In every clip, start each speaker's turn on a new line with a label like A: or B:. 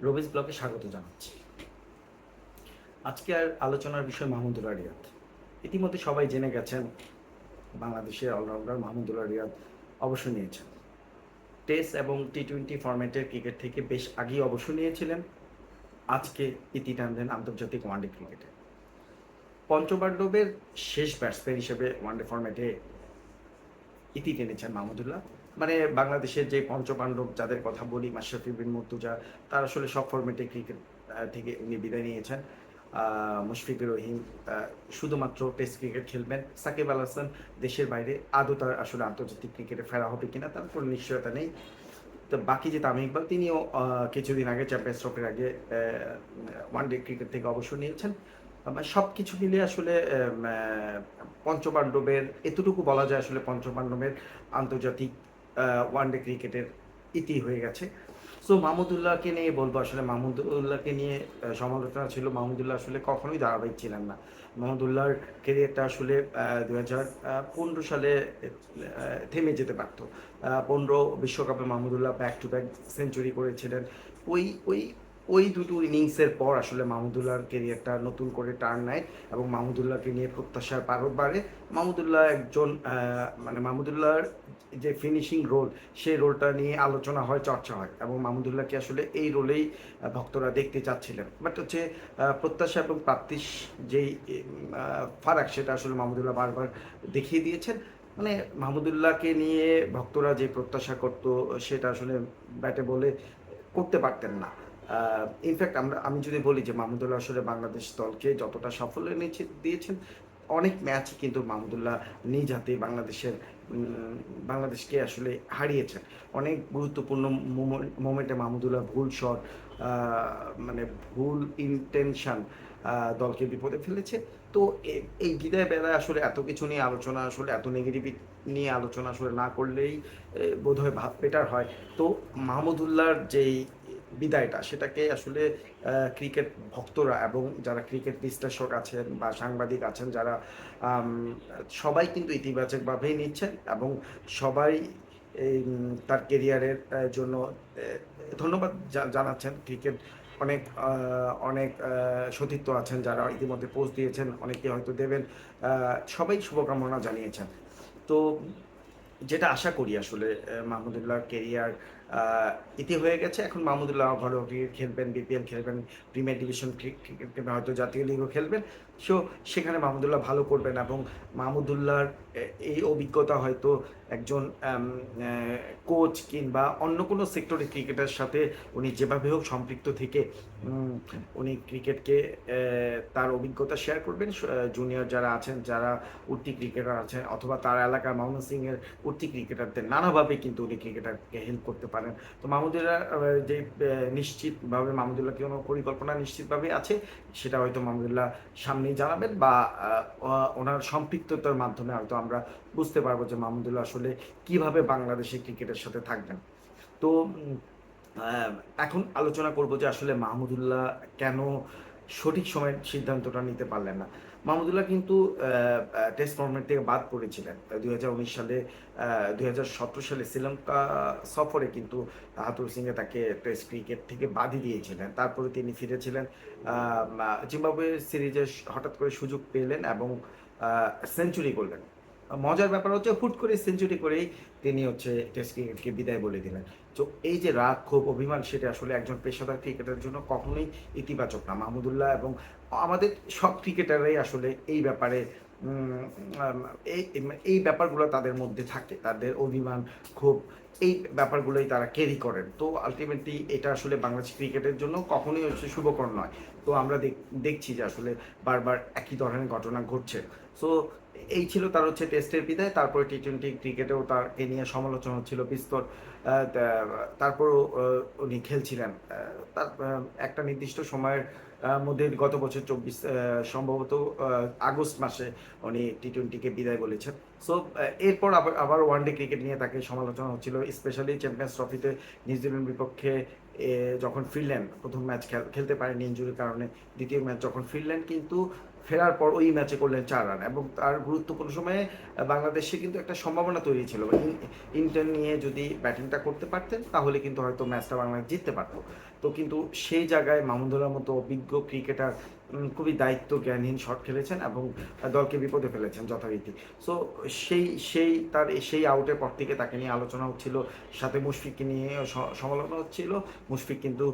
A: রবিজ ব্লগে স্বাগত জানাচ্ছি। আজকের আলোচনার বিষয় মাহমুদুল্লাহ রিয়াদ। ইতিমধ্যে সবাই জেনে গেছেন বাংলাদেশের অলরাউন্ডার মাহমুদুল্লাহ রিয়াদ অবসর নিয়েছেন। টেস্ট এবং টি-20 ফরম্যাটের ক্রিকেট থেকে বেশ আগেই অবসর নিয়েছিলেন। আজকে ইতি টানলেন আন্তর্জাতিক ওয়ানডে ক্রিকেটে। পঞ্চপাণ্ডবের শেষ ব্যাটসম্যান হিসেবে ওয়ানডে ফরম্যাটে ইতি টেনেছেন মাহমুদুল্লাহ। মানে বাংলাদেশের যে পঞ্চপাণ্ডব যাদের কথা বলি, মাশরাফি বিন মুর্তজা, তার আসলে সব ফরম্যাটে ক্রিকেট থেকে উনি বিদায় নিয়েছেন। মুশফিকুর রহিম শুধুমাত্র টেস্ট ক্রিকেট খেলবেন। সাকিব আল হাসান দেশের বাইরে, আদৌ তার আসলে আন্তর্জাতিক ক্রিকেটে ফেরা হবে কিনা তার কোনো নিশ্চয়তা নেই। তো বাকি যে তামিম ইকবাল, তিনিও কিছুদিন আগে চ্যাম্পিয়ন্স ট্রফির আগে ওয়ানডে ক্রিকেট থেকে অবসর নিয়েছেন। সব কিছু মিলিয়ে আসলে পঞ্চপাণ্ডবের এতটুকু বলা যায়, আসলে পঞ্চপাণ্ডবের আন্তর্জাতিক ওয়ানডে ক্রিকেটের ইতি হয়ে গেছে। সো মাহমুদুল্লাহকে নিয়ে বলবো, আসলে মাহমুদুল্লাহকে নিয়ে সমালোচনা ছিল। মাহমুদুল্লাহ আসলে কখনোই ধারাবাহিক ছিলেন না। মাহমুদুল্লাহর কেরিয়ারটা আসলে 2015 সালে থেমে যেতে পারতো। 15 বিশ্বকাপে Mahmudullah back to back century করেছিলেন। ওই ওই ওই দুটো ইনিংসের পর আসলে মাহমুদুল্লাহর কেরিয়ারটা নতুন করে টার্ন নেয় এবং মাহমুদুল্লাহকে নিয়ে প্রত্যাশার পারদ বাড়ে। মাহমুদুল্লাহ একজন মাহমুদুল্লাহর যে ফিনিশিং রোল, সেই রোলটা নিয়ে আলোচনা হয়, চর্চা হয় এবং মাহমুদুল্লাহকে আসলে এই রোলেই ভক্তরা দেখতে চাচ্ছিলেন। বাট হচ্ছে প্রত্যাশা এবং প্রাপ্তির যেই ফারাক, সেটা আসলে মাহমুদুল্লাহ বারবার দেখিয়ে দিয়েছেন। মানে মাহমুদুল্লাহকে নিয়ে ভক্তরা যে প্রত্যাশা করত, সেটা আসলে ব্যাটে বলে করতে পারতেন না। ইনফ্যাক্ট আমি যদি বলি যে মাহমুদুল্লাহ আসলে বাংলাদেশ দলকে যতটা সাফল্য দিয়েছেন, অনেক ম্যাচই কিন্তু মাহমুদুল্লাহ নিজ হাতে বাংলাদেশকে আসলে হারিয়েছেন। অনেক গুরুত্বপূর্ণ মোমেন্টে মাহমুদুল্লাহ ভুল শট, মানে ভুল ইন্টেনশন দলকে বিপদে ফেলেছে। তো এই বিদায় বেলায় আসলে এত কিছু নিয়ে আলোচনা, আসলে এত নেগেটিভিটি নিয়ে আলোচনা আসলে না করলেই বোধহয় বেটার হয়। তো মাহমুদুল্লাহর যেই বিদায়টা, সেটাকে আসলে ক্রিকেট ভক্তরা এবং যারা ক্রিকেট বিশ্লেষক আছেন বা সাংবাদিক আছেন, যারা সবাই কিন্তু ইতিবাচকভাবেই নিচ্ছেন এবং সবাই তার কেরিয়ারের জন্য ধন্যবাদ জানাচ্ছেন। ক্রিকেট অনেক অনেক সতীর্থ আছেন যারা ইতিমধ্যে পোস্ট দিয়েছেন, অনেকে হয়তো দেবেন। সবাই শুভকামনা জানিয়েছেন। তো যেটা আশা করি আসলে মাহমুদুল্লাহর কেরিয়ার ইতি হয়ে গেছে। এখন মাহমুদুল্লাহ ঘরোয়া ক্রিকেট খেলবেন, বিপিএল খেলবেন, প্রিমিয়ার ডিভিশন ক্রিকেট কিংবা হয়তো জাতীয় লিগও খেলবেন। সো সেখানে মাহমুদুল্লাহ ভালো করবেন এবং মাহমুদুল্লাহর এই অভিজ্ঞতা হয়তো একজন কোচ কিংবা অন্য কোনো সেক্টরে ক্রিকেটের সাথে উনি যেভাবে হোক সম্পৃক্ত থেকে উনি ক্রিকেটকে তার অভিজ্ঞতা শেয়ার করবেন। জুনিয়র যারা আছেন, যারা উঠতি ক্রিকেটার আছেন, অথবা তার এলাকার ময়মনসিংহের উঠতি ক্রিকেটারদের নানাভাবে কিন্তু উনি ক্রিকেটারকে হেল্প করতে পারেন। তো মাহমুদুল্লাহ যে নিশ্চিতভাবে মাহমুদুল্লাহ কোনো পরিকল্পনা নিশ্চিতভাবে আছে, সেটা হয়তো মাহমুদুল্লাহ সামনেই জানাবেন বা ওনার সম্পৃক্ততার মাধ্যমে হয়তো আমরা বুঝতে পারবো যে মাহমুদুল্লাহ আসলে কিভাবে বাংলাদেশের ক্রিকেটের সাথে থাকবেন। তো আহ, এখন আলোচনা করব যে আসলে মাহমুদুল্লাহ কেন সঠিক সময়ের সিদ্ধান্তটা নিতে পারলেন না। মাহমুদুল্লাহ কিন্তু টেস্ট ফরম্যাট থেকে বাদ পড়েছিলেন 2019 সালে। 2017 সালে শ্রীলঙ্কা সফরে কিন্তু হাতুর সিংহে তাকে টেস্ট ক্রিকেট থেকে বাদই দিয়েছিলেন। তারপরে তিনি ফিরেছিলেন, জিম্বাবুয়ে সিরিজে হঠাৎ করে সুযোগ পেলেন এবং সেঞ্চুরি করলেন। মজার ব্যাপার হচ্ছে, হুট করে সেঞ্চুরি করেই তিনি হচ্ছে টেস্ট ক্রিকেটকে বিদায় বলে দিলেন। তো এই যে রাগ, ক্ষোভ, অভিমান, সেটা আসলে একজন পেশাদার ক্রিকেটারের জন্য কখনোই ইতিবাচক না। মাহমুদুল্লাহ এবং আমাদের সব ক্রিকেটাররাই আসলে এই ব্যাপারে উম, আম, এই এই ব্যাপারগুলো তাদের মধ্যে থাকে, তাদের অভিমান, ক্ষোভ, এই ব্যাপারগুলোই তারা ক্যারি করেন। তো আলটিমেটলি এটা আসলে বাংলাদেশ ক্রিকেটের জন্য কখনোই হচ্ছে শুভকর নয়। তো আমরা দেখছি যে আসলে বারবার একই ধরনের ঘটনা ঘটছে। সো এই ছিল তার হচ্ছে টেস্টের বিদায়। তারপরে টি-20 ক্রিকেটেও তাকে নিয়ে সমালোচনা হচ্ছিল বিস্তর। তারপরও উনি খেলছিলেন। তার একটা নির্দিষ্ট সময়ের মধ্যে গত বছর 24 সম্ভবত আগস্ট মাসে উনি টি-20কে বিদায় বলেছেন। সো এরপর আবার আবার ওয়ানডে ক্রিকেট নিয়ে তাকে সমালোচনা হচ্ছিল, স্পেশালি চ্যাম্পিয়ন্স ট্রফিতে নিউজিল্যান্ড বিপক্ষে যখন ফিরলেন। প্রথম ম্যাচ খেলতে পারেনি ইনজুরির কারণে, দ্বিতীয় ম্যাচ যখন ফিরলেন কিন্তু ফেরার পর ওই ম্যাচে করলেন ৪ রান এবং তার গুরুত্বপূর্ণ সময়ে বাংলাদেশে কিন্তু একটা সম্ভাবনা তৈরি ছিল। ইন্টেল নিয়ে যদি ব্যাটিংটা করতে পারতেন তাহলে কিন্তু হয়তো ম্যাচটা বাংলাদেশ জিততে পারত। তো কিন্তু সেই জায়গায় মাহমুদুল্লাহর মতো অভিজ্ঞ ক্রিকেটার খুবই দায়িত্ব জ্ঞানহীন শট খেলেছেন এবং দলকে বিপদে ফেলেছেন যথারীতি। সো সেই আউটের পর থেকে তাকে নিয়ে আলোচনা হচ্ছিল, সাথে মুশফিককে নিয়ে সমালোচনা হচ্ছিল। মুশফিক কিন্তু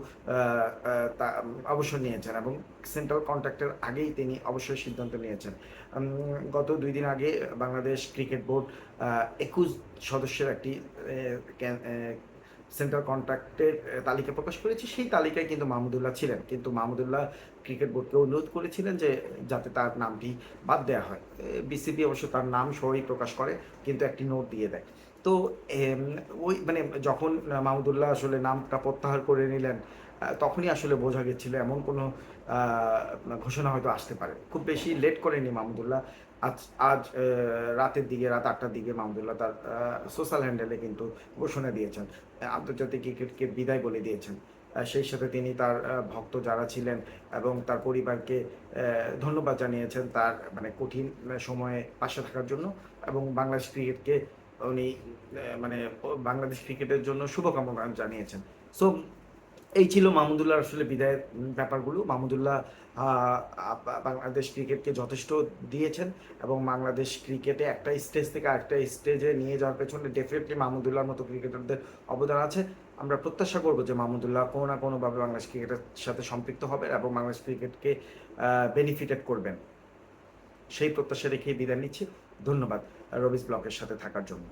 A: তা অবসর নিয়েছেন এবং সেন্ট্রাল কন্ট্রাক্টের আগেই তিনি অবশ্যই সিদ্ধান্ত নিয়েছেন। গত ২ দিন আগে বাংলাদেশ ক্রিকেট বোর্ড ২১ সদস্যের একটি সেন্ট্রাল কন্ট্রাক্টের তালিকা প্রকাশ করেছে। সেই তালিকায় কিন্তু মাহমুদুল্লাহ ছিলেন। কিন্তু মাহমুদুল্লাহ ক্রিকেট বোর্ডকে অনুরোধ করেছিলেন যে যাতে তার নামটি বাদ দেওয়া হয়। বিসিবি অবশ্য তার নাম সহই প্রকাশ করে, কিন্তু একটি নোট দিয়ে দেয়। তো এম ওই মানে যখন মাহমুদুল্লাহ আসলে নামটা প্রত্যাহার করে নিলেন, তখনই আসলে বোঝা গেছিল এমন কোনো আ ঘোষণা হয়তো আসতে পারে। খুব বেশি লেট করেনি মাহমুদুল্লাহ। আজ আজ রাতের দিকে, রাত ৮ টার দিকে মাহমুদুল্লাহ তার সোশ্যাল হ্যান্ডেলে কিন্তু ঘোষণা দিয়েছেন। আন্তর্জাতিক ক্রিকেটকে বিদায় বলে দিয়েছেন। সেই সাথে তিনি তার ভক্ত যারা ছিলেন এবং তার পরিবারকে ধন্যবাদ জানিয়েছেন তার মানে কঠিন সময়ে পাশে থাকার জন্য এবং বাংলাদেশ ক্রিকেটকে উনি মানে বাংলাদেশ ক্রিকেটের জন্য শুভকামনা জানিয়েছেন। সো এই ছিল মাহমুদুল্লাহর আসলে বিদায়ের ব্যাপারগুলো। মাহমুদুল্লাহ আ আ বাংলাদেশ ক্রিকেটকে যথেষ্ট দিয়েছেন এবং বাংলাদেশ ক্রিকেটে একটা স্টেজ থেকে আরেকটা স্টেজে নিয়ে যাওয়ার পেছনে ডেফিনিটলি মাহমুদুল্লাহর মতো ক্রিকেটারদের অবদান আছে। আমরা প্রত্যাশা করব যে মাহমুদুল্লাহ কোনো না কোনোভাবে বাংলাদেশ ক্রিকেটের সাথে সম্পৃক্ত হবেন এবং বাংলাদেশ ক্রিকেটকে বেনিফিটেড করবেন। সেই প্রত্যাশা রেখেই বিদায় নিচ্ছি। ধন্যবাদ রবিজ ব্লগের সাথে থাকার জন্য।